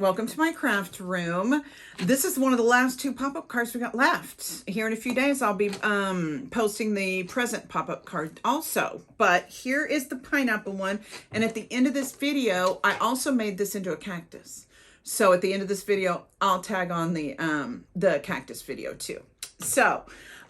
Welcome to my craft room. This is one of the last two pop-up cards we got left. Here in a few days, I'll be posting the present pop-up card also. But here is the pineapple one. And at the end of this video, I also made this into a cactus. So at the end of this video, I'll tag on the cactus video too. So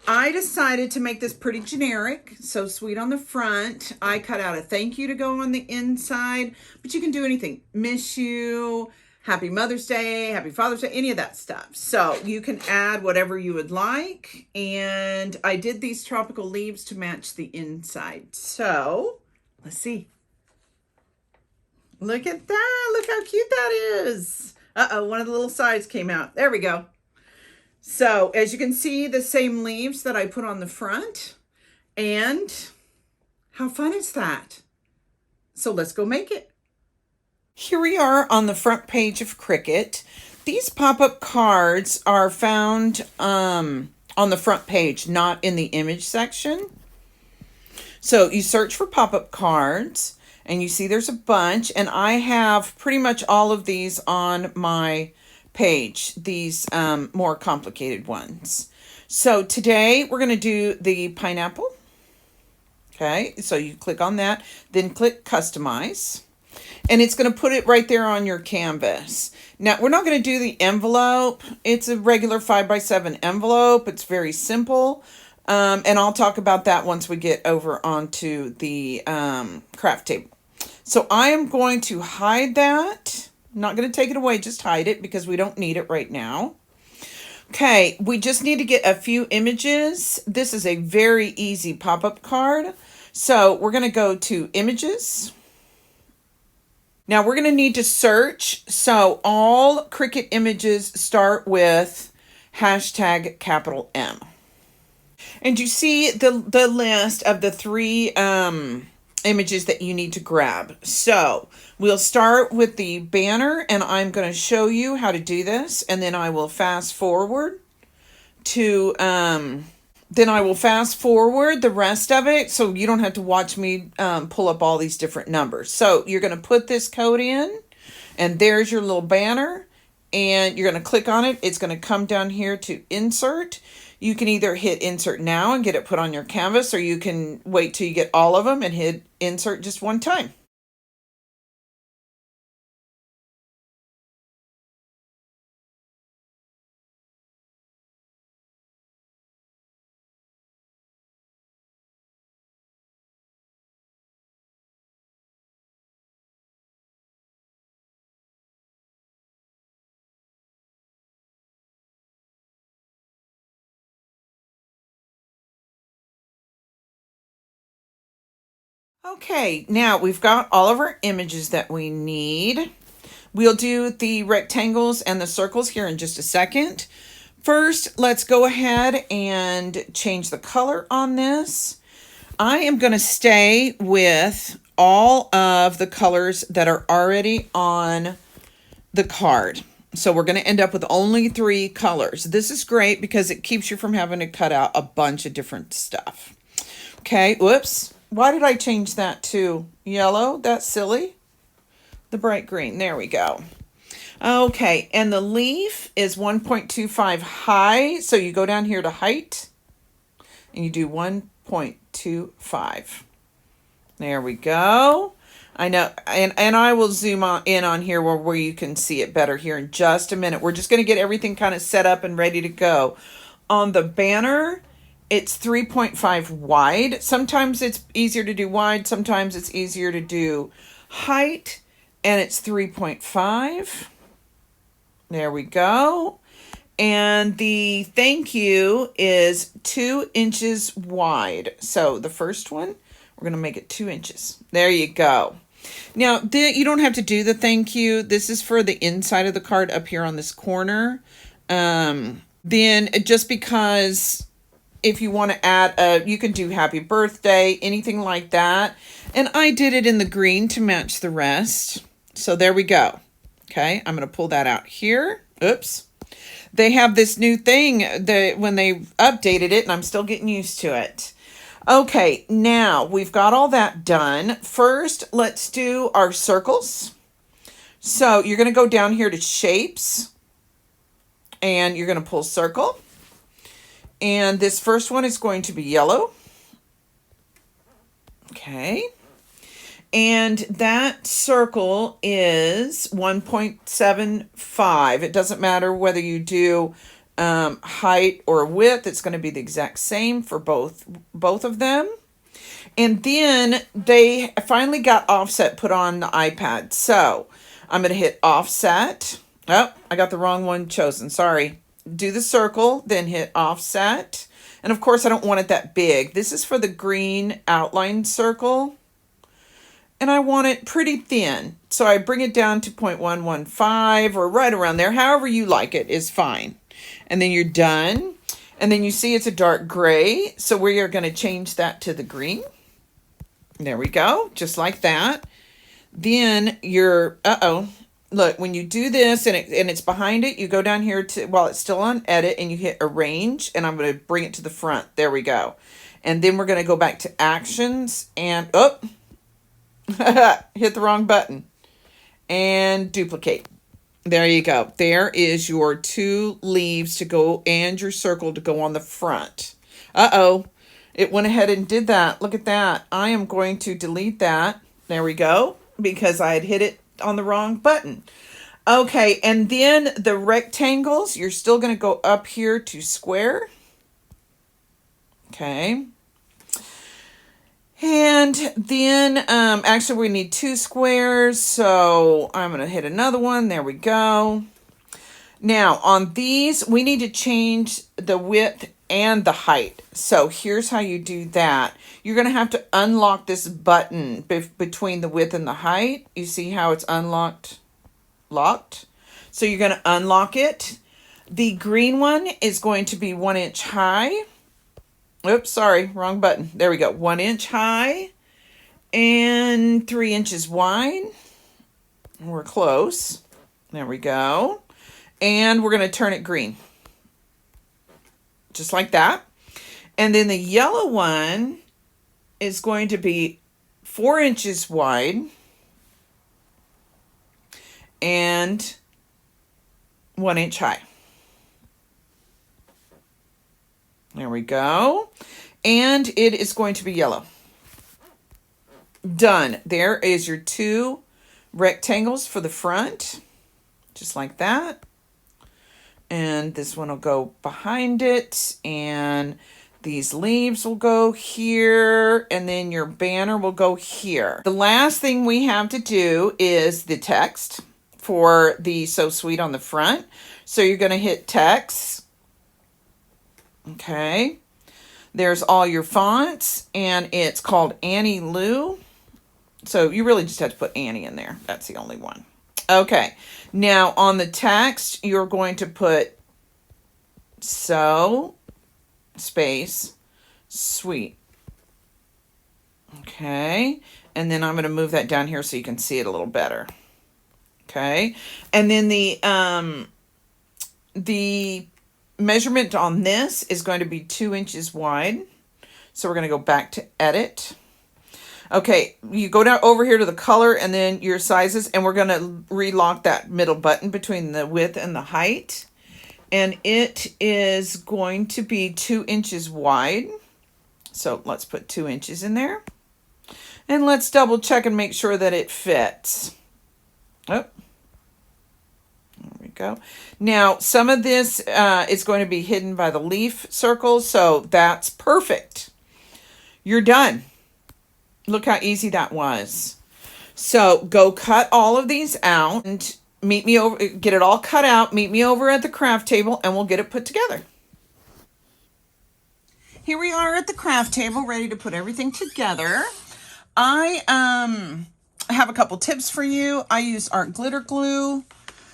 I decided to make this pretty generic, so sweet on the front. I cut out a thank you to go on the inside, but you can do anything. Miss you, Happy Mother's Day, Happy Father's Day, any of that stuff. So you can add whatever you would like. And I did these tropical leaves to match the inside. So let's see. Look at that. Look how cute that is. Uh-oh, one of the little sides came out. There we go. So as you can see, the same leaves that I put on the front. And how fun is that? So let's go make it. Here we are on the front page of Cricut. These pop-up cards are found on the front page, not in the image section. So you search for pop-up cards and you see there's a bunch, and I have pretty much all of these on my page, these more complicated ones. So today we're going to do the pineapple. Okay, so you click on that, then click customize. And it's going to put it right there on your canvas. Now, we're not going to do the envelope. It's a regular 5x7 envelope. It's very simple. And I'll talk about that once we get over onto the craft table. So I am going to hide that. I'm not going to take it away, just hide it because we don't need it right now. Okay, we just need to get a few images. This is a very easy pop-up card. So we're going to go to images. Now we're going to need to search. So all Cricut images start with hashtag capital M. And you see the list of the three images that you need to grab. So we'll start with the banner, and I'm going to show you how to do this. And then I will fast forward to the rest of it, so you don't have to watch me pull up all these different numbers. So you're going to put this code in, and there's your little banner, and you're going to click on it. It's going to come down here to insert. You can either hit insert now and get it put on your canvas, or you can wait till you get all of them and hit insert just one time. Okay, now we've got all of our images that we need. We'll do the rectangles and the circles here in just a second. First, let's go ahead and change the color on this. I am going to stay with all of the colors that are already on the card. So we're going to end up with only 3 colors. This is great because it keeps you from having to cut out a bunch of different stuff. Okay, whoops. Why did I change that to yellow? That's silly. The bright green. There we go. Okay, and the leaf is 1.25 high. So you go down here to height, and you do 1.25. There we go. I know, and I will zoom in on here where you can see it better here in just a minute. We're just going to get everything kind of set up and ready to go. On the banner, it's 3.5 wide. Sometimes it's easier to do wide. Sometimes it's easier to do height. And it's 3.5. There we go. And the thank you is 2 inches wide. So the first one, we're going to make it 2 inches. There you go. Now, you don't have to do the thank you. This is for the inside of the card up here on this corner. Then just because if you want to add, you can do happy birthday, anything like that. And I did it in the green to match the rest. So there we go. Okay, I'm going to pull that out here. Oops. They have this new thing that when they updated it, and I'm still getting used to it. Okay, now we've got all that done. First, let's do our circles. So you're going to go down here to shapes and you're going to pull circle. And this first one is going to be yellow. Okay. And that circle is 1.75. It doesn't matter whether you do height or width. It's going to be the exact same for both of them. And then they finally got offset put on the iPad. So I'm going to hit offset. Oh, I got the wrong one chosen. Sorry. Do the circle, then hit offset. And of course, I don't want it that big. This is for the green outline circle. And I want it pretty thin. So I bring it down to 0.115 or right around there. However you like it is fine. And then you're done. And then you see it's a dark gray. So we are going to change that to the green. There we go. Just like that. Then you're, look, when you do this and it's behind it, you go down here to, while it's still on edit, and you hit arrange, and I'm going to bring it to the front. There we go. And then we're going to go back to actions and, hit the wrong button and duplicate. There you go. There is your 2 leaves to go and your circle to go on the front. It went ahead and did that. Look at that. I am going to delete that. There we go. Because I had hit it on the wrong button. Okay. And then the rectangles, you're still going to go up here to square. Okay. And then, actually we need 2 squares. So I'm going to hit another one. There we go. Now on these, we need to change the width and the height. So here's how you do that. You're going to have to unlock this button between the width and the height. You see how it's locked? So you're going to unlock it. The green one is going to be 1 inch high. Oops, sorry, wrong button. There we go. 1 inch high and 3 inches wide. We're close. There we go. And we're going to turn it green. Just like that. And then the yellow one is going to be 4 inches wide and 1 inch high. There we go. And it is going to be yellow. Done. There is your 2 rectangles for the front. Just like that. And this one will go behind it. And these leaves will go here. And then your banner will go here. The last thing we have to do is the text for the So Sweet on the front. So you're going to hit text. Okay. There's all your fonts. And it's called Annie Lou. So you really just have to put Annie in there. That's the only one. Okay. Now on the text, you're going to put So space sweet. Okay. And then I'm going to move that down here so you can see it a little better. Okay. And then the measurement on this is going to be 2 inches wide. So we're going to go back to edit. Okay, you go down over here to the color and then your sizes, and we're going to relock that middle button between the width and the height. And it is going to be 2 inches wide. So let's put 2 inches in there. And let's double check and make sure that it fits. Oh, there we go. Now, some of this is going to be hidden by the leaf circles, so that's perfect. You're done. Look how easy that was. So go cut all of these out and meet me over, get it all cut out, meet me over at the craft table, and we'll get it put together. Here we are at the craft table, ready to put everything together. I have a couple tips for you. I use art glitter glue.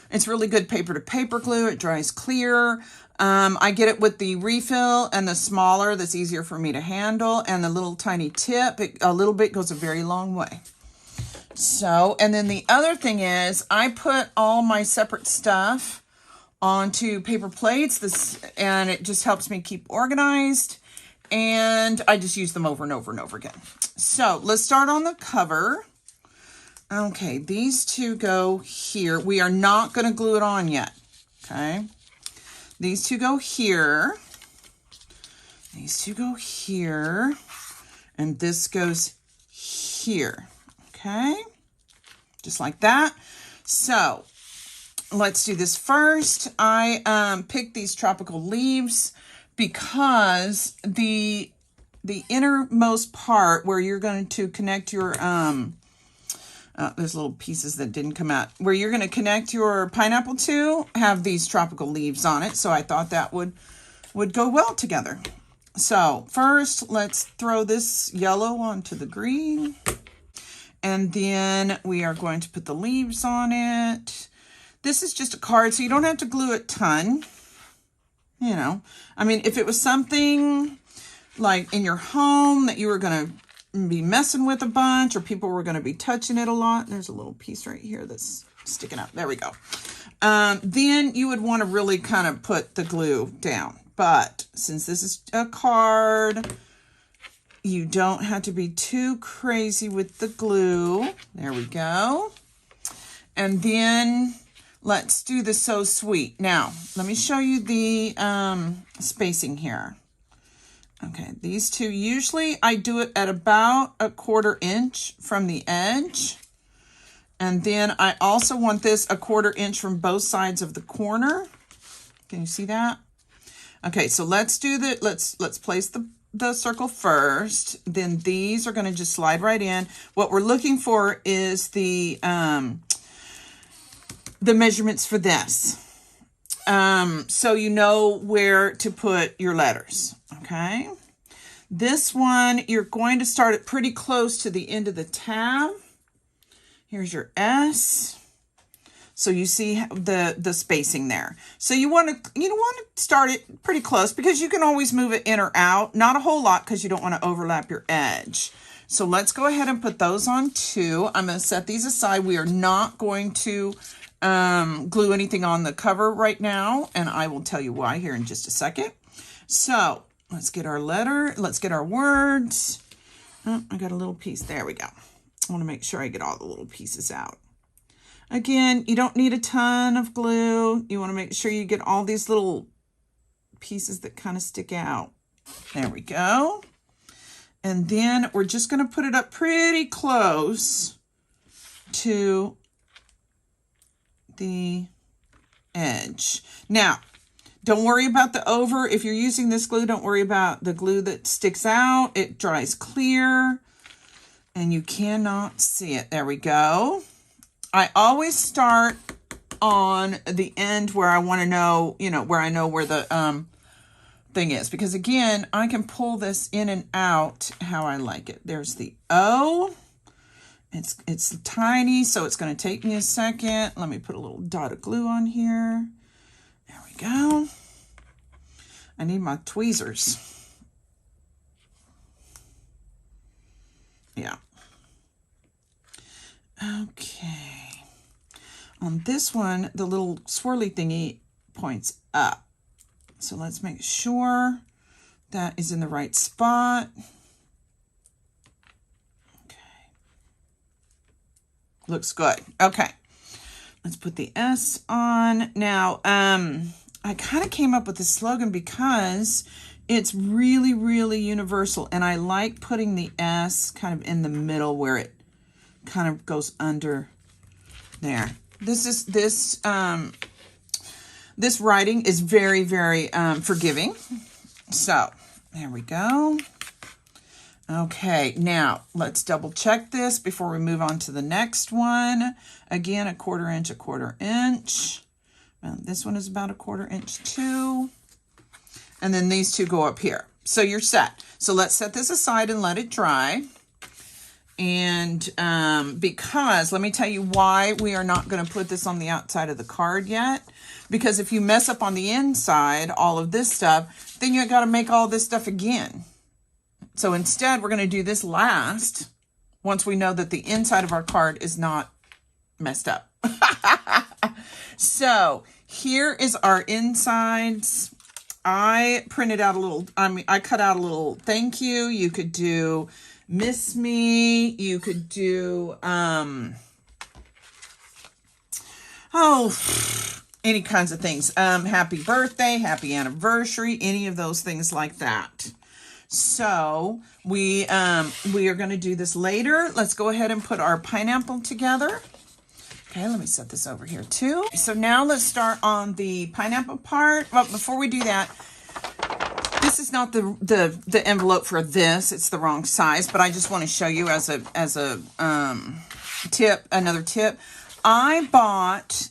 It's really good paper to paper glue. It dries clear. I get it with the refill and the smaller, that's easier for me to handle, and the little tiny tip. A little bit goes a very long way. So, and then the other thing is I put all my separate stuff onto paper plates, and it just helps me keep organized, and I just use them over and over and over again. So let's start on the cover. Okay, these two go here. We are not going to glue it on yet. Okay. These two go here. These two go here. And this goes here. Okay. Just like that. So let's do this first. I picked these tropical leaves because the innermost part where you're going to connect your there's little pieces that didn't come out. Where you're going to connect your pineapple to have these tropical leaves on it. So I thought that would go well together. So first, let's throw this yellow onto the green. And then we are going to put the leaves on it. This is just a card, so you don't have to glue it a ton. You know, I mean, if it was something like in your home that you were going to be messing with a bunch, or people were going to be touching it a lot. There's a little piece right here that's sticking out. There we go. Then you would want to really kind of put the glue down. But since this is a card, you don't have to be too crazy with the glue. There we go. And then let's do the So Sweet. Now, let me show you the spacing here. Okay, these two, usually I do it at about 1/4 inch from the edge. And then I also want this 1/4 inch from both sides of the corner. Can you see that? Okay, so let's do let's place the circle first. Then these are gonna just slide right in. What we're looking for is the measurements for this. So you know where to put your letters, okay? This one, you're going to start it pretty close to the end of the tab. Here's your S. So you see the spacing there. So you want to start it pretty close because you can always move it in or out. Not a whole lot because you don't want to overlap your edge. So let's go ahead and put those on too. I'm going to set these aside. We are not going to glue anything on the cover right now, and I will tell you why here in just a second. So let's get our letter. Let's get our words. Oh, I got a little piece. There we go. I want to make sure I get all the little pieces out. Again, you don't need a ton of glue. You want to make sure you get all these little pieces that kind of stick out. There we go. And then we're just going to put it up pretty close to the edge. Now, don't worry about the over. If you're using this glue, don't worry about the glue that sticks out. It dries clear and you cannot see it. There we go. I always start on the end where I want to know, where I know where the thing is. Because again, I can pull this in and out how I like it. There's the O. It's tiny, so it's going to take me a second. Let me put a little dot of glue on here. There we go. I need my tweezers. Yeah. Okay. On this one, the little swirly thingy points up. So let's make sure that is in the right spot. Looks good. Okay. Let's put the S on. Now, I kind of came up with this slogan because it's really, really universal. And I like putting the S kind of in the middle where it kind of goes under there. This writing is very, very forgiving. So there we go. Okay, now let's double check this before we move on to the next one. Again, 1/4 inch, 1/4 inch. This one is about 1/4 inch too. And then these two go up here. So you're set. So let's set this aside and let it dry. And because, let me tell you why we are not going to put this on the outside of the card yet. Because if you mess up on the inside, all of this stuff, then you got to make all this stuff again. So instead, we're going to do this last, once we know that the inside of our card is not messed up. So here is our insides. I printed out a little, I cut out a little thank you. You could do miss me. You could do oh, any kinds of things. Happy birthday, happy anniversary, any of those things like that. So we are going to do this later. Let's go ahead and put our pineapple together. Okay, let me set this over here too. So now let's start on the pineapple part. Well, before we do that, this is not the envelope for this. It's the wrong size, but I just want to show you as a tip, another tip. I bought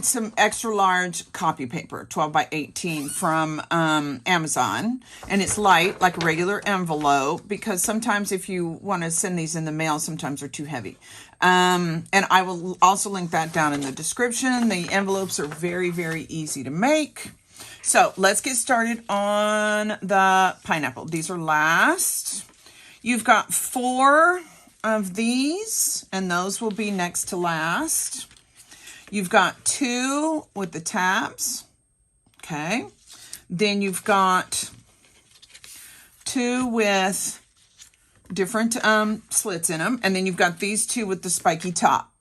some extra large copy paper, 12 by 18 from Amazon, and it's light like a regular envelope because sometimes if you want to send these in the mail, sometimes they're too heavy. And I will also link that down in the description. The envelopes are very, very easy to make. So let's get started on the pineapple. These are last. You've got 4 of these, and those will be next to last. You've got 2 with the tabs, okay? Then you've got 2 with different slits in them, and then you've got these 2 with the spiky top,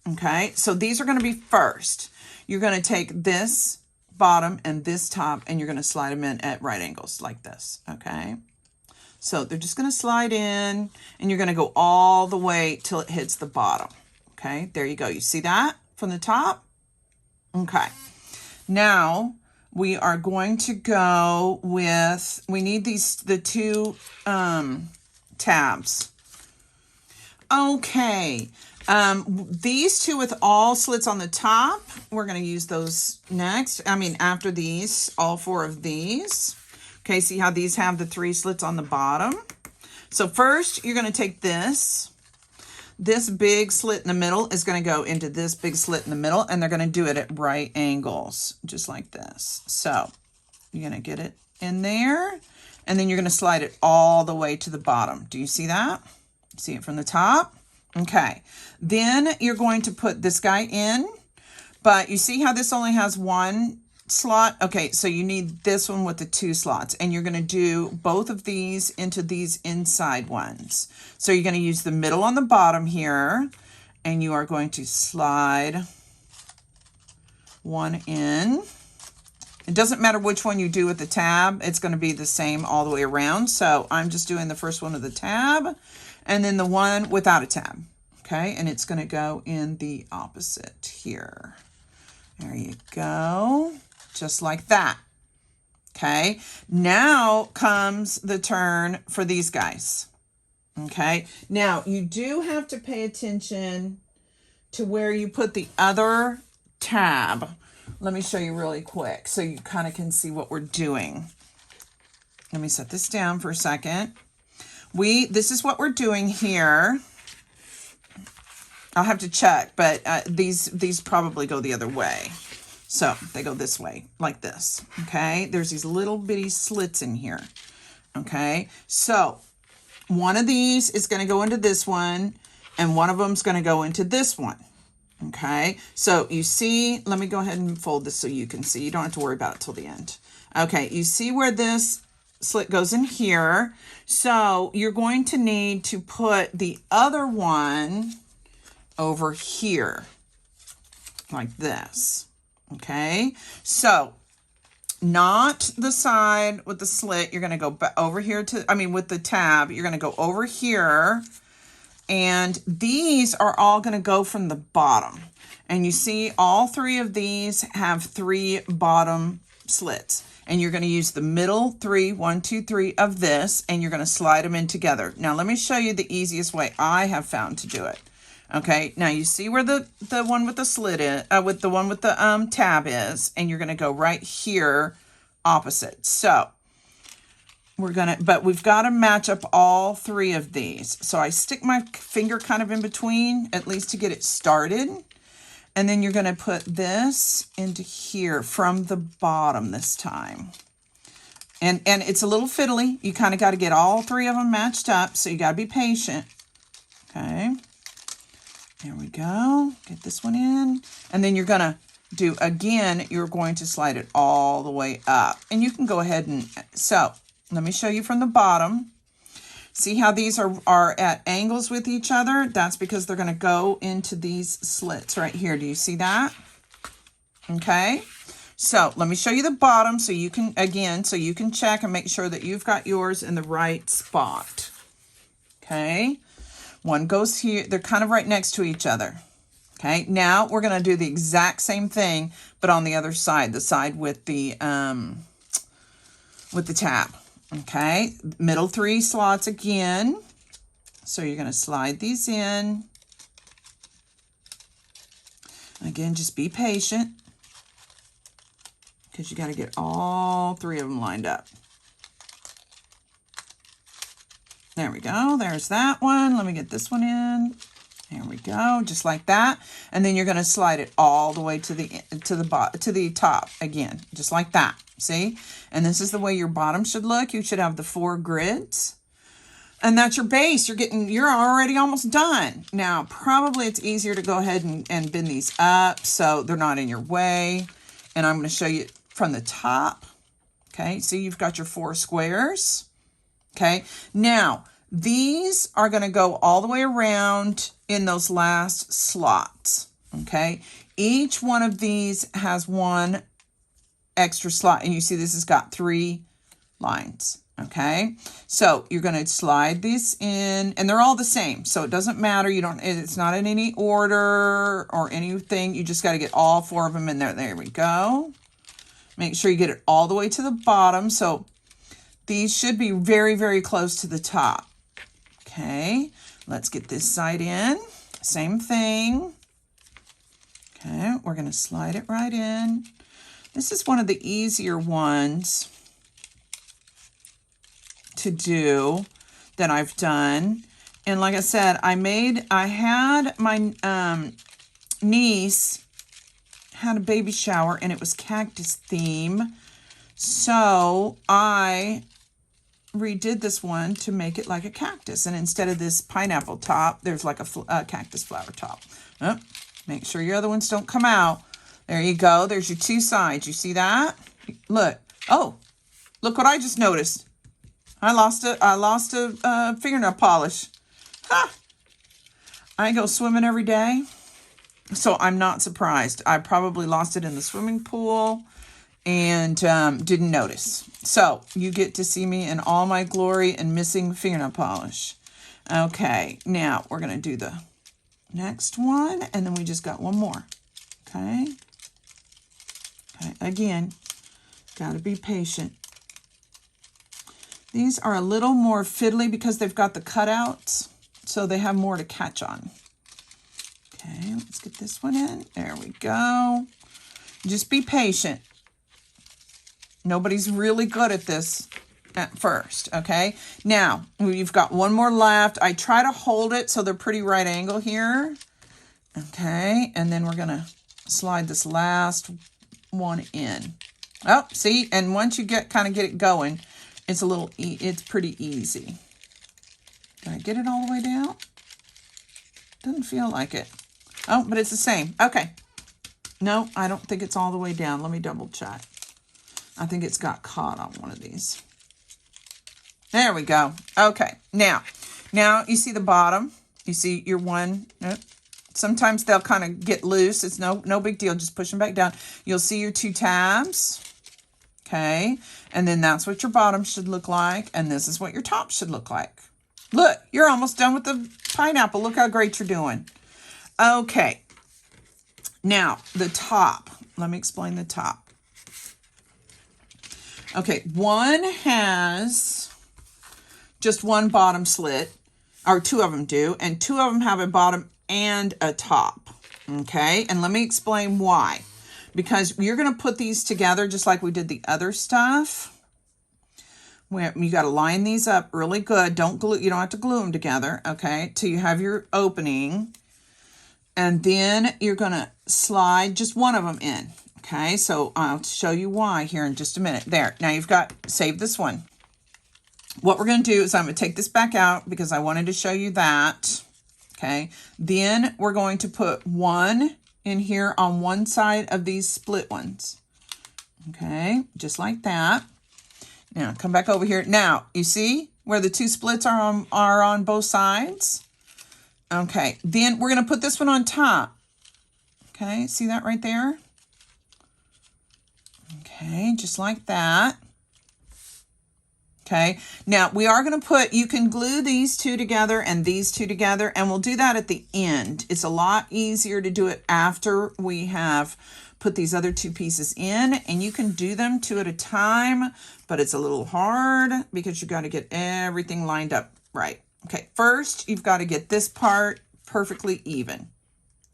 okay? So these are gonna be first. You're gonna take this bottom and this top, and you're gonna slide them in at right angles like this, okay? So they're just gonna slide in, and you're gonna go all the way till it hits the bottom, okay? There you go, you see that? From the top. Okay. Now we are going to go with, we need the 2 tabs. Okay. These 2 with all slits on the top, we're going to use those next. After these, all 4 of these. Okay. See how these have the 3 slits on the bottom? So first you're going to take this big slit in the middle is going to go into this big slit in the middle, and they're going to do it at right angles, just like this. So you're going to get it in there, and then you're going to slide it all the way to the bottom. Do you see that? See it from the top? Okay. Then you're going to put this guy in, but you see how this only has 1 slot? Okay, so you need this one with the 2 slots, and you're going to do both of these into these inside ones. So you're going to use the middle on the bottom here, and you are going to slide 1 in. It doesn't matter which one you do with the tab, it's going to be the same all the way around. So I'm just doing the first one with the tab, and then the one without a tab. Okay, and it's going to go in the opposite here. There you go. Just like that. Okay, now comes the turn for these guys. Okay, now you do have to pay attention to where you put the other tab. Let me show you really quick so you kind of can see what we're doing. Let me set this down for a second. This is what we're doing here. I'll have to check, but these probably go the other way. So they go this way, like this, okay? There's these little bitty slits in here, okay? So one of these is going to go into this one, and one of them is going to go into this one, okay? So you see, let me go ahead and fold this so you can see. You don't have to worry about it till the end. Okay, you see where this slit goes in here. So you're going to need to put the other one over here, like this. Okay, so not the side with the slit. You're going to go over here with the tab, you're going to go over here, and these are all going to go from the bottom. And you see all 3 of these have 3 bottom slits, and you're going to use the middle 3, 1, 2, 3 of this, and you're going to slide them in together. Now let me show you the easiest way I have found to do it. Okay, now you see where the one with the slit is, with the one with the tab is, and you're going to go right here opposite. So we've got to match up all 3 of these. So I stick my finger kind of in between, at least to get it started. And then you're going to put this into here from the bottom this time. And it's a little fiddly. You kind of got to get all 3 of them matched up, so you got to be patient. Okay. There we go. Get this one in. And then you're going to do, again, you're going to slide it all the way up. And you can go ahead and, so let me show you from the bottom. See how these are at angles with each other? That's because they're going to go into these slits right here. Do you see that? Okay. So let me show you the bottom so you can, again, so you can check and make sure that you've got yours in the right spot. Okay. One goes here. They're kind of right next to each other. Okay. Now we're going to do the exact same thing, but on the other side, the side with the tab. Okay. Middle 3 slots again. So you're going to slide these in. Again, just be patient, because you got to get all 3 of them lined up. There we go. There's that one. Let me get this one in. There we go. Just like that. And then you're going to slide it all the way to the top again, just like that. See? And this is the way your bottom should look. You should have the 4 grids. And that's your base. You're already almost done. Now, probably it's easier to go ahead and bend these up so they're not in your way. And I'm going to show you from the top. Okay, so you've got your 4 squares. Okay, now these are going to go all the way around in those last slots. Okay, each one of these has 1 extra slot, and you see this has got 3 lines. Okay, so you're going to slide these in, and they're all the same, so it doesn't matter. It's not in any order or anything. You just got to get all 4 of them in there. There we go. Make sure you get it all the way to the bottom. So these should be very, very close to the top. Okay, let's get this side in. Same thing. Okay, we're going to slide it right in. This is one of the easier ones to do that I've done. And like I said, I had my niece had a baby shower, and it was cactus theme. So I redid this one to make it like a cactus. And instead of this pineapple top, there's like a cactus flower top. Oh, make sure your other ones don't come out. There you go. There's your 2 sides. You see that? Look. Oh, look what I just noticed. I lost a fingernail polish. Ha! I go swimming every day, so I'm not surprised. I probably lost it in the swimming pool and didn't notice. So you get to see me in all my glory and missing fingernail polish. Okay, now we're going to do the next one, and then we just got 1 more. Okay. Okay, again, got to be patient. These are a little more fiddly because they've got the cutouts, so they have more to catch on. Okay, let's get this one in. There we go. Just be patient. Nobody's really good at this at first, okay? Now, you've got 1 more left. I try to hold it so they're pretty right angle here. Okay, and then we're going to slide this last one in. Oh, see? And once you kind of get it going, it's pretty easy. Did I get it all the way down? Doesn't feel like it. Oh, but it's the same. Okay. No, I don't think it's all the way down. Let me double check. I think it's got caught on one of these. There we go. Okay. Now you see the bottom. You see your one. Sometimes they'll kind of get loose. It's no big deal. Just push them back down. You'll see your 2 tabs. Okay, and then that's what your bottom should look like, and this is what your top should look like. Look, you're almost done with the pineapple. Look how great you're doing. Okay, now the top. Let me explain the top. Okay, one has just 1 bottom slit, or 2 of them do, and 2 of them have a bottom and a top. Okay, and let me explain why. Because you're going to put these together just like we did the other stuff. You got to line these up really good. You don't have to glue them together, okay, till you have your opening. And then you're going to slide just 1 of them in, okay? So I'll show you why here in just a minute. There. Now you've got, save this one. What we're going to do is I'm going to take this back out because I wanted to show you that, okay? Then we're going to put 1 in here on one side of these split ones. Okay, just like that. Now come back over here. Now you see where the two splits are on both sides. Okay, then we're going to put this one on top. Okay, see that right there? Okay, just like that. Okay, now we are going to put, you can glue these two together and these two together, and we'll do that at the end. It's a lot easier to do it after we have put these other two pieces in, and you can do them two at a time, but it's a little hard because you got to get everything lined up right. Okay, first you've got to get this part perfectly even.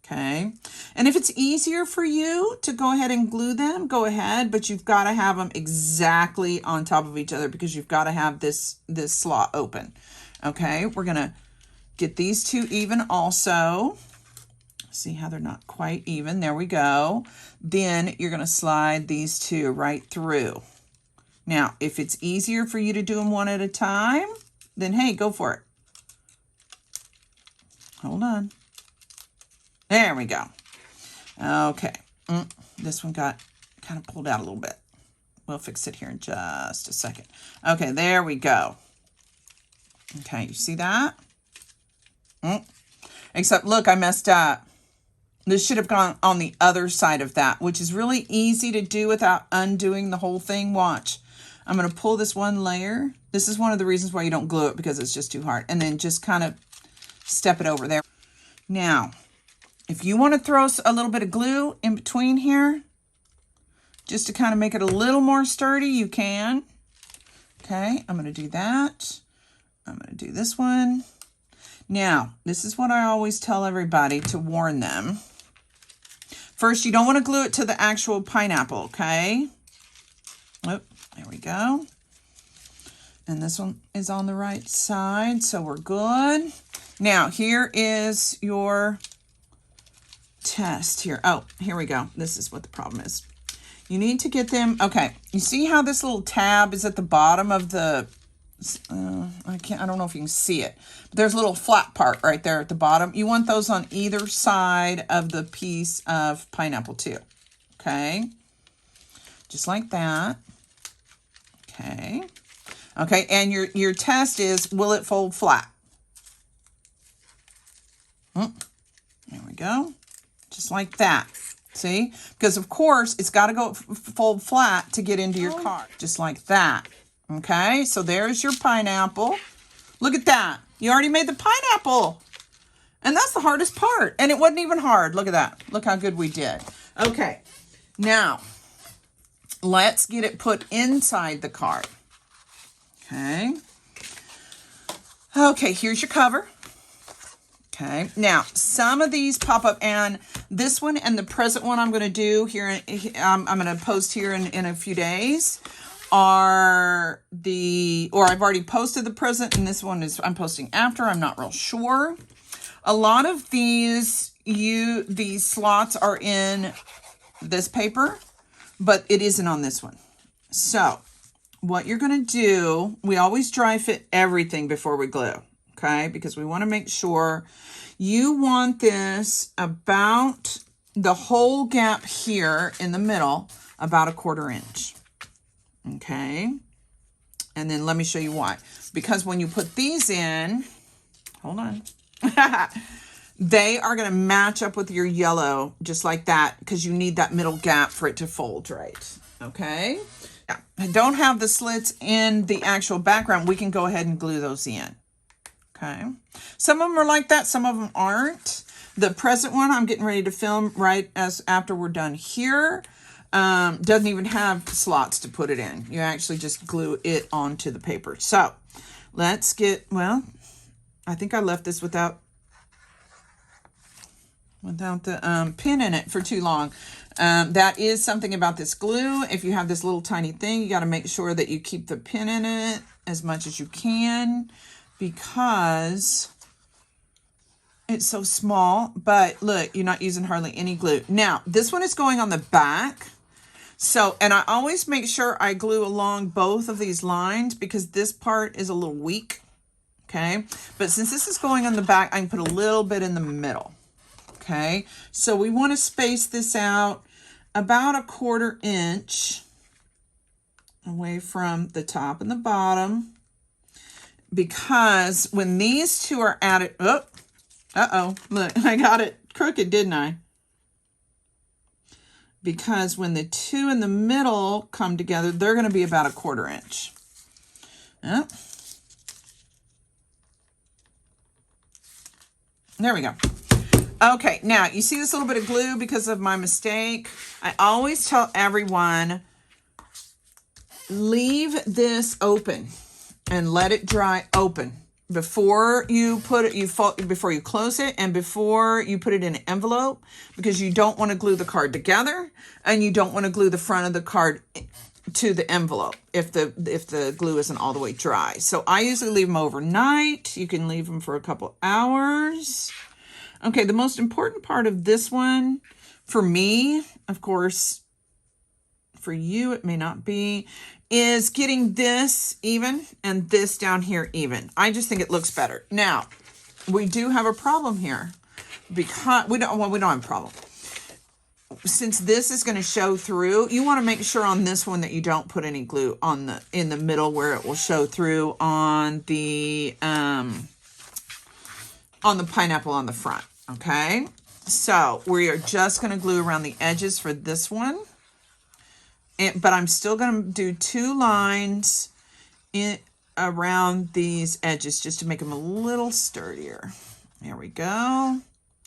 Okay, and if it's easier for you to go ahead and glue them, go ahead, but you've got to have them exactly on top of each other because you've got to have this slot open. Okay, we're going to get these two even also. See how they're not quite even. There we go. Then you're going to slide these two right through. Now, if it's easier for you to do them one at a time, then hey, go for it. Hold on. There we go. Okay. This one got kind of pulled out a little bit. We'll fix it here in just a second. Okay, there we go. Okay, you see that? Except, look, I messed up. This should have gone on the other side of that, which is really easy to do without undoing the whole thing. Watch. I'm going to pull this one layer. This is one of the reasons why you don't glue it, because it's just too hard. And then just kind of step it over there. Now, if you want to throw a little bit of glue in between here, just to kind of make it a little more sturdy, you can. Okay, I'm going to do that. I'm going to do this one. Now, this is what I always tell everybody to warn them. First, you don't want to glue it to the actual pineapple, okay? Oh, there we go. And this one is on the right side, so we're good. Now, here is your test here. Oh, here we go. This is what the problem is. You need to get them. Okay, you see how this little tab is at the bottom of the, I don't know if you can see it, but there's a little flat part right there at the bottom. You want those on either side of the piece of pineapple too. Okay, just like that. Okay. Okay, and your test is, will it fold flat? There we go. Just like that. See? Because, of course, it's got to go fold flat to get into your card. Just like that. Okay? So there's your pineapple. Look at that. You already made the pineapple. And that's the hardest part. And it wasn't even hard. Look at that. Look how good we did. Okay. Now, let's get it put inside the card. Okay. Okay, here's your cover. Okay, now some of these pop up, and this one and the present one I'm going to do here, I'm going to post here in a few days, are I've already posted the present, and this one is I'm posting after. I'm not real sure. A lot of these slots are in this paper, but it isn't on this one. So what you're going to do, we always dry fit everything before we glue, okay? Because we want to make sure you want this about the whole gap here in the middle, about 1/4 inch, okay? And then let me show you why. Because when you put these in, hold on, they are going to match up with your yellow just like that, because you need that middle gap for it to fold right, okay? Yeah, I don't have the slits in the actual background. We can go ahead and glue those in. Okay. Some of them are like that. Some of them aren't. The present one I'm getting ready to film right after we're done here. Doesn't even have slots to put it in. You actually just glue it onto the paper. So let's get, well, I think I left this without the pin in it for too long. That is something about this glue. If you have this little tiny thing, you got to make sure that you keep the pin in it as much as you can, because it's so small. But look, you're not using hardly any glue. Now, this one is going on the back. So, and I always make sure I glue along both of these lines because this part is a little weak. Okay. But since this is going on the back, I can put a little bit in the middle. Okay. So we want to space this out about 1/4 inch away from the top and the bottom. because when these two are added, look, I got it crooked, didn't I? Because when the two in the middle come together, they're going to be about 1/4 inch. Oh. There we go. Okay, now you see this little bit of glue because of my mistake. I always tell everyone, leave this open and let it dry open before you put it, before you close it, and before you put it in an envelope, because you don't want to glue the card together and you don't want to glue the front of the card to the envelope if the glue isn't all the way dry. So I usually leave them overnight. You can leave them for a couple hours. Okay, the most important part of this one, for me, of course, for you it may not be, is getting this even and this down here even. I just think it looks better. Now, we do have a problem here because we don't have a problem. Since this is going to show through, you want to make sure on this one that you don't put any glue on in the middle where it will show through on the pineapple on the front. Okay, so we are just going to glue around the edges for this one, but I'm still going to do 2 lines around these edges just to make them a little sturdier. There we go,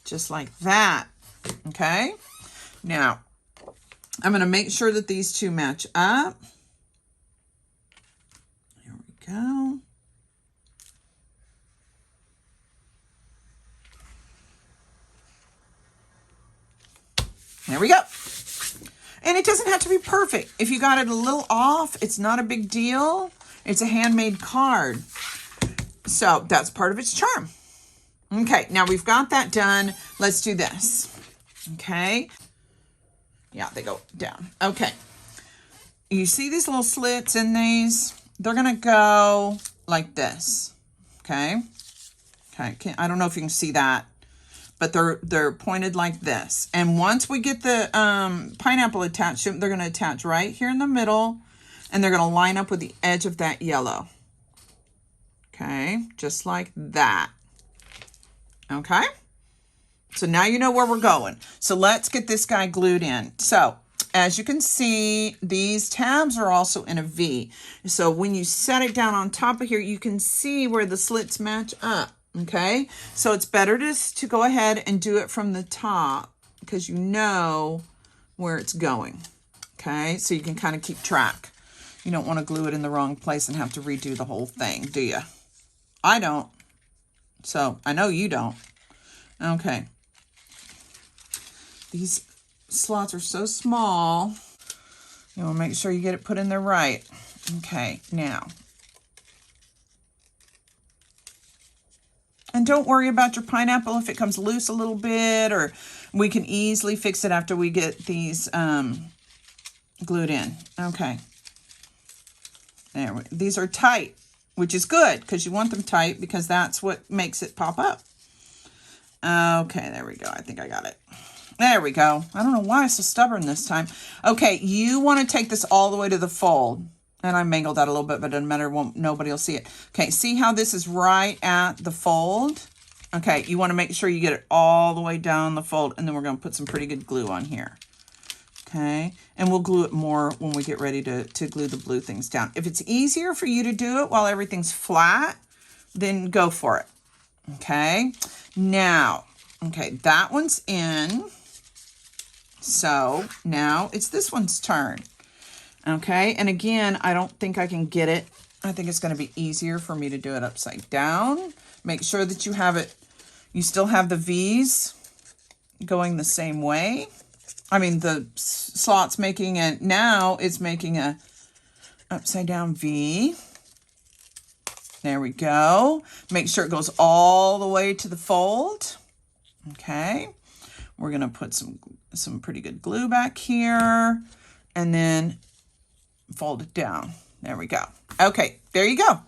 just like that. Okay. Now, I'm going to make sure that these two match up. Here we go. There we go. And it doesn't have to be perfect. If you got it a little off, it's not a big deal. It's a handmade card. So that's part of its charm. Okay, now we've got that done. Let's do this. Okay. Yeah, they go down. Okay. You see these little slits in these? They're going to go like this. Okay. Okay. I don't know if you can see that, but they're pointed like this. And once we get the pineapple attached to them, they're going to attach right here in the middle, and they're going to line up with the edge of that yellow. Okay. Just like that. Okay. So now you know where we're going. So let's get this guy glued in. So as you can see, these tabs are also in a V. So when you set it down on top of here, you can see where the slits match up. Okay. So it's better to go ahead and do it from the top because you know where it's going. Okay. So you can kind of keep track. You don't want to glue it in the wrong place and have to redo the whole thing, do you? I don't. So I know you don't. Okay. These slots are so small. You want to make sure you get it put in there right. Okay, now. And don't worry about your pineapple if it comes loose a little bit, or we can easily fix it after we get these glued in. Okay. These are tight, which is good because you want them tight because that's what makes it pop up. Okay, there we go. I think I got it. There we go. I don't know why I'm so stubborn this time. Okay, you want to take this all the way to the fold. And I mangled that a little bit, but it doesn't matter. Nobody will see it. Okay, see how this is right at the fold? Okay, you want to make sure you get it all the way down the fold, and then we're going to put some pretty good glue on here. Okay, and we'll glue it more when we get ready to glue the blue things down. If it's easier for you to do it while everything's flat, then go for it. Okay, now, okay, that one's in. So now it's this one's turn. Okay, and again, I don't think I can get it. I think it's going to be easier for me to do it upside down. Make sure that you have it, you still have the V's going the same way. I mean, the slot's making it, now it's making a upside down V. There we go. Make sure it goes all the way to the fold. Okay, we're going to put some pretty good glue back here, and then fold it down. There we go. Okay, there you go.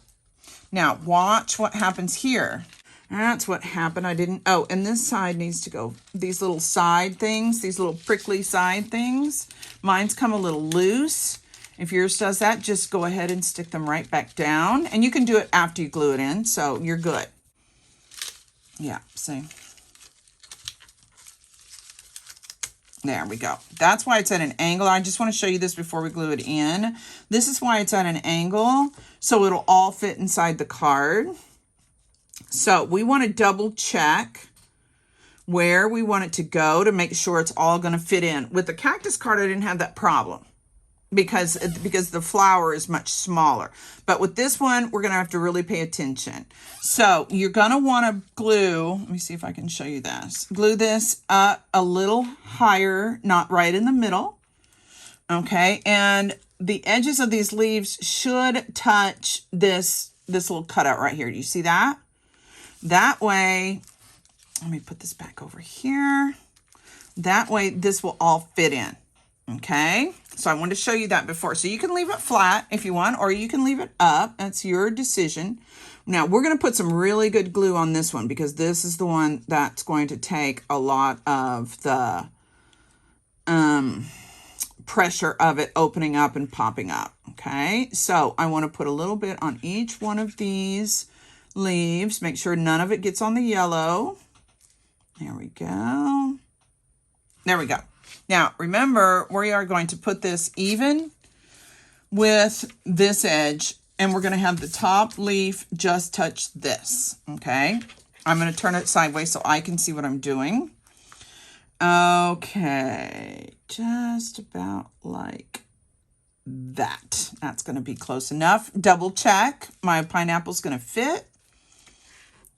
Now watch what happens here. That's what happened. I didn't, oh, and this side needs to go, these little side things, these little prickly side things. Mine's come a little loose, If yours does that, just go ahead and stick them right back down. And you can do it after you glue it in, so you're good. Yeah, see? There we go. That's why it's at an angle. I just want to show you this before we glue it in. This is why it's at an angle, so it'll all fit inside the card. So we want to double check where we want it to go to make sure it's all going to fit in. With the cactus card, I didn't have that problem because the flower is much smaller. But with this one, we're going to have to really pay attention. So you're going to want to glue, let me see if I can show you this. Glue this up a little higher, not right in the middle. Okay, and the edges of these leaves should touch this little cutout right here. Do you see that? That way, let me put this back over here. That way, this will all fit in, okay? So I wanted to show you that before. So you can leave it flat if you want, or you can leave it up. That's your decision. Now, we're going to put some really good glue on this one because this is the one that's going to take a lot of the pressure of it opening up and popping up, okay? So I want to put a little bit on each one of these leaves. Make sure none of it gets on the yellow. There we go. There we go. Now, remember, we are going to put this even with this edge, and we're going to have the top leaf just touch this, okay? I'm going to turn it sideways so I can see what I'm doing. Okay, just about like that. That's going to be close enough. Double check. My pineapple's going to fit.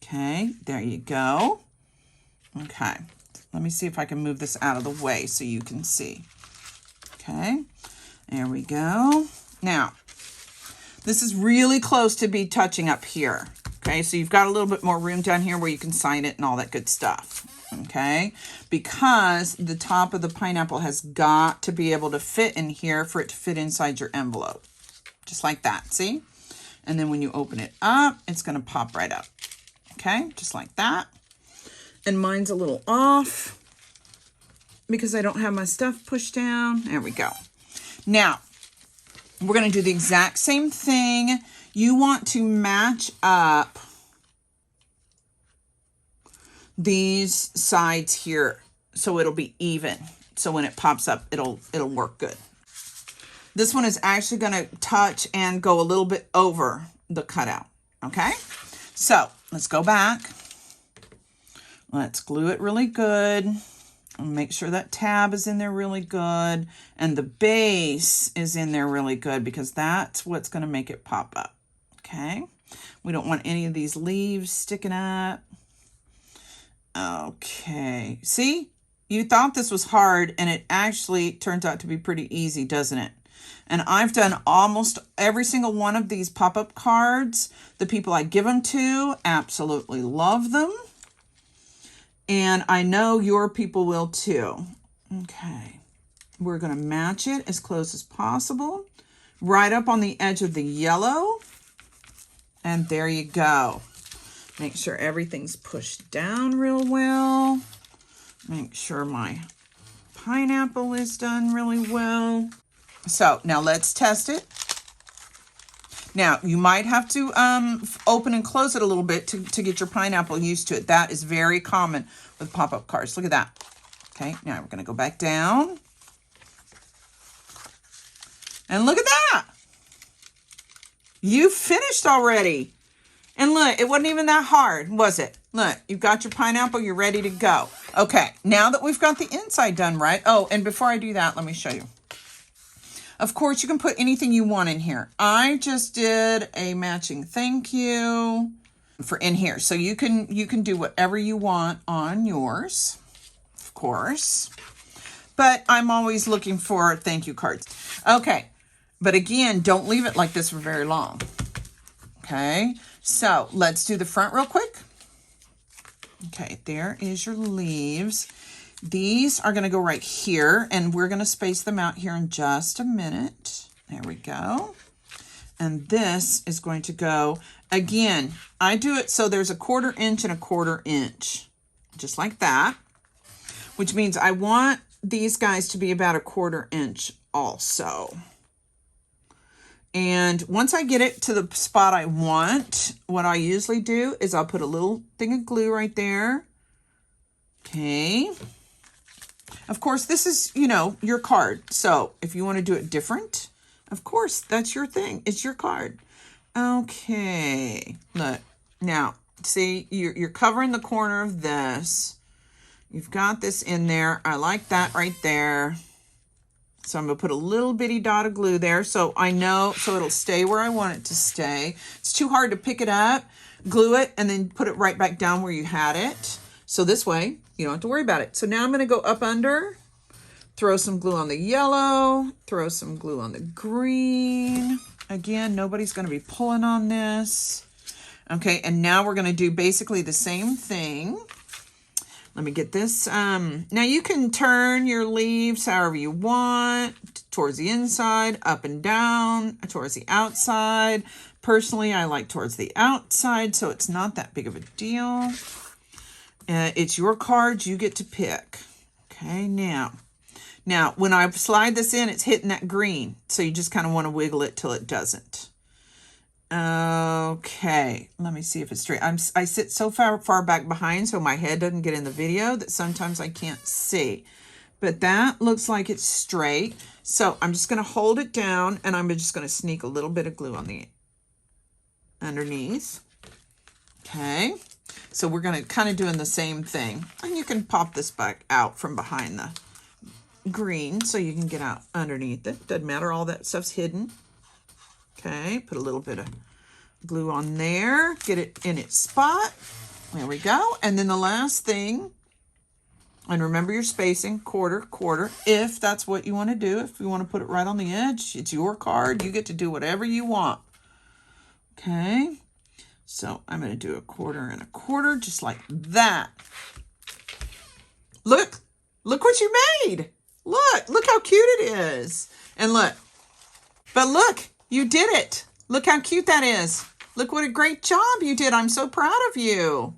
Okay, there you go. Okay, let me see if I can move this out of the way so you can see. Okay, there we go. Now, this is really close to be touching up here. Okay, so you've got a little bit more room down here where you can sign it and all that good stuff. Okay, because the top of the pineapple has got to be able to fit in here for it to fit inside your envelope. Just like that, see? And then when you open it up, it's going to pop right up. Okay, just like that. And mine's a little off because I don't have my stuff pushed down. There we go. Now, we're going to do the exact same thing. You want to match up these sides here so it'll be even. So when it pops up, it'll work good. This one is actually going to touch and go a little bit over the cutout. Okay, so let's go back. Let's glue it really good. And make sure that tab is in there really good. And the base is in there really good because that's what's going to make it pop up. Okay. We don't want any of these leaves sticking up. Okay. See? You thought this was hard and it actually turns out to be pretty easy, doesn't it? And I've done almost every single one of these pop-up cards. The people I give them to absolutely love them. And I know your people will too. Okay. We're going to match it as close as possible. Right up on the edge of the yellow. And there you go. Make sure everything's pushed down real well. Make sure my pineapple is done really well. So now let's test it. Now, you might have to open and close it a little bit to get your pineapple used to it. That is very common with pop-up cards. Look at that. Okay, now we're going to go back down. And look at that. You finished already. And look, it wasn't even that hard, was it? Look, you've got your pineapple. You're ready to go. Okay, now that we've got the inside done right. Oh, and before I do that, let me show you. Of course, you can put anything you want in here. I just did a matching thank you for in here. So you can do whatever you want on yours, of course. But I'm always looking for thank you cards. Okay, but again, don't leave it like this for very long. Okay, so let's do the front real quick. Okay, there is your leaves. These are going to go right here, and we're going to space them out here in just a minute. There we go. And this is going to go, again, I do it so there's a 1/4 inch and a 1/4 inch, just like that, which means I want these guys to be about a 1/4 inch also. And once I get it to the spot I want, what I usually do is I'll put a little thing of glue right there. Okay. Of course, this is, you know, your card. So if you want to do it different, of course, that's your thing. It's your card. Okay. Look. Now, see, you're covering the corner of this. You've got this in there. I like that right there. So I'm going to put a little bitty dot of glue there so I know, so it'll stay where I want it to stay. It's too hard to pick it up, glue it, and then put it right back down where you had it. So this way, you don't have to worry about it. So now I'm going to go up under, throw some glue on the yellow, throw some glue on the green. Again, nobody's going to be pulling on this. Okay, and now we're going to do basically the same thing. Let me get this. Now you can turn your leaves however you want, towards the inside, up and down, towards the outside. Personally, I like towards the outside, so it's not that big of a deal. It's your cards, you get to pick. Okay, now when I slide this in, it's hitting that green, so you just kind of want to wiggle it till it doesn't. Okay, let me see if it's straight. I sit so far back behind so my head doesn't get in the video that sometimes I can't see. But that looks like it's straight. So I'm just going to hold it down and I'm just going to sneak a little bit of glue on the underneath. Okay, so we're going to kind of doing the same thing. And you can pop this back out from behind the green so you can get out underneath it. Doesn't matter, all that stuff's hidden. Okay, put a little bit of glue on there, get it in its spot. There we go. And then the last thing, and remember your spacing, quarter, if that's what you want to do. If you want to put it right on the edge, it's your card. You get to do whatever you want. Okay, so I'm going to do a quarter and a quarter, just like that. Look what you made. Look how cute it is. And look, you did it. Look how cute that is. Look what a great job you did. I'm so proud of you.